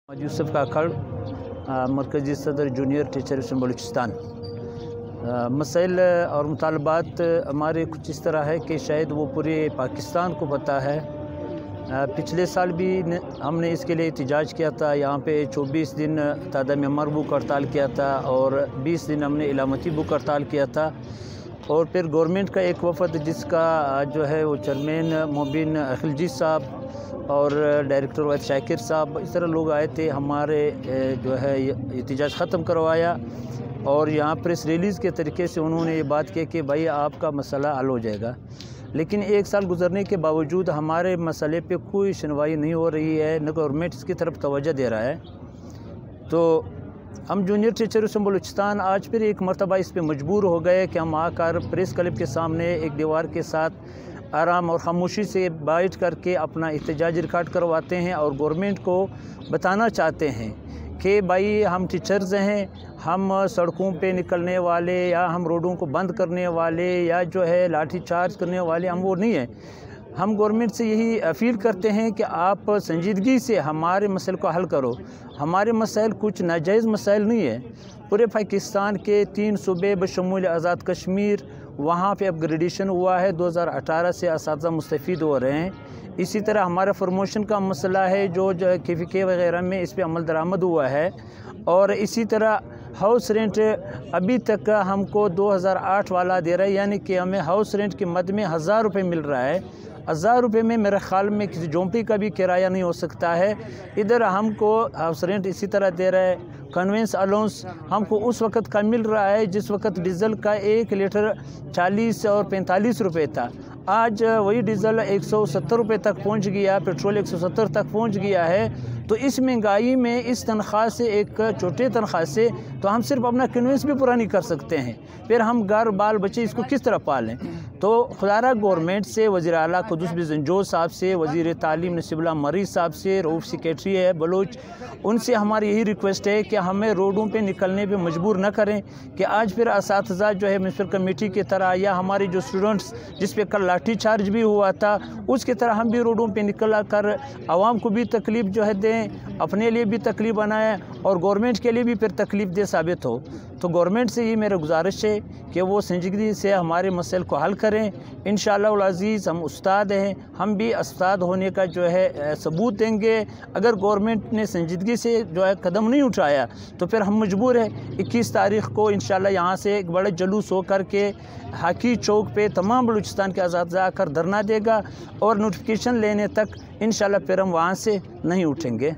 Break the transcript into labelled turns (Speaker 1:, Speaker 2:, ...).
Speaker 1: यूसुफ काकड़ मरकज़ी सदर junior teacher Balochistan. मसाइल और मुतालबात हमारे कुछ इस तरह है कि शायद वो पूरे पाकिस्तान को पता है। पिछले साल भी हमने इसके लिए एहतजाज किया था। यहाँ पे 24 दिन तादाद मेंबर बुक हड़ताल किया था और 20 दिन हमने इलामती बुक हड़ताल किया था। और फिर गवर्नमेंट का एक वफद जिसका जो है वो चेयरमैन मोबिन खिलजी साहब और डायरेक्टर वैद शाकिर साहब, इस तरह लोग आए थे। हमारे जो है एहतजाज ख़त्म करवाया और यहाँ प्रेस रिलीज़ के तरीके से उन्होंने ये बात की कि भाई आपका मसला हल हो जाएगा। लेकिन एक साल गुजरने के बावजूद हमारे मसले पे कोई सुनवाई नहीं हो रही है, न गवर्नमेंट इसकी तरफ तवज्जो दे रहा है। तो हम जूनियर टीचर बलूचिस्तान आज फिर एक मरतबा इस पर मजबूर हो गए कि हम आकर प्रेस क्लब के सामने एक दीवार के साथ आराम और ख़ामोशी से बैठ करके अपना एहतजाज रिकॉर्ड करवाते हैं और गवर्नमेंट को बताना चाहते हैं कि भाई हम टीचर्स हैं, हम सड़कों पे निकलने वाले या हम रोडों को बंद करने वाले या जो है लाठी चार्ज करने वाले हम वो नहीं हैं। हम गवर्नमेंट से यही अपील करते हैं कि आप संजीदगी से हमारे मसले को हल करो। हमारे मसाइल कुछ नाजायज़ मसाइल नहीं है। पूरे पाकिस्तान के 3 सूबे बशमूल आज़ाद कश्मीर, वहाँ पे अपग्रेडेशन हुआ है। 2018 से असातिज़ा मुस्तफ़ीद हो रहे हैं। इसी तरह हमारा प्रमोशन का मसला है जो KVK वगैरह में इस पर अमल दरामद हुआ है। और इसी तरह हाउस रेंट अभी तक हमको 2008 वाला दे रहा है, यानी कि हमें हाउस रेंट के मद में 1000 रुपये मिल रहा है। 1000 रुपये में मेरे ख्याल में किसी झोंपड़ी का भी किराया नहीं हो सकता है। इधर हमको हाउस रेंट इसी तरह दे रहा है। कन्वेंस अलाउंस हमको उस वक़्त का मिल रहा है जिस वक़्त डीज़ल का 1 लीटर 40 और 45 रुपये था। आज वही डीज़ल 170 रुपये तक पहुंच गया, पेट्रोल 170 तक पहुंच गया है। तो इस महंगाई में इस तनख्वाह से, एक छोटे तनख्वाह से, तो हम सिर्फ अपना कन्वेंस भी पूरा नहीं कर सकते हैं। फिर हम घर बाल बच्चे इसको किस तरह पालें। तो खुदारा गवर्नमेंट से, वज़ीर आला कुद्दुस बिन ज़ंजोर साहब से, वज़ीर तालीम नसीबुल्लाह मरी साहब से, रऊफ़ सेक्रेटरी है बलोच, उनसे हमारी यही रिक्वेस्ट है कि हमें रोडों पे निकलने पे मजबूर न करें कि आज फिर असातिज़ा जो है म्यूनसिपल कमेटी की तरह या हमारे जो स्टूडेंट्स जिस पे कल लाठी चार्ज भी हुआ था उसकी तरह हम भी रोडों पे निकल कर आवाम को भी तकलीफ़ जो है दें, अपने लिए भी तकलीफ़ बनाएं और गवर्नमेंट के लिए भी फिर तकलीफ़ दे साबित हो। तो गवर्नमेंट से ये मेरा गुजारिश है कि वो संजीदगी से हमारे मसले को हल करें। इंशाअल्लाह अज़ीज़ हम उस्ताद हैं, हम भी उस्ताद होने का जो है सबूत देंगे। अगर गवर्नमेंट ने संजीदगी से जो है कदम नहीं उठाया तो फिर हम मजबूर है 21 तारीख़ को इंशाअल्लाह यहाँ से एक बड़े जुलूस हो कर के हाकी चौक पे तमाम बलूचिस्तान के असातिज़ा आकर धरना देगा और नोटिफिकेशन लेने तक इंशाअल्लाह फिर हम वहाँ से नहीं उठेंगे।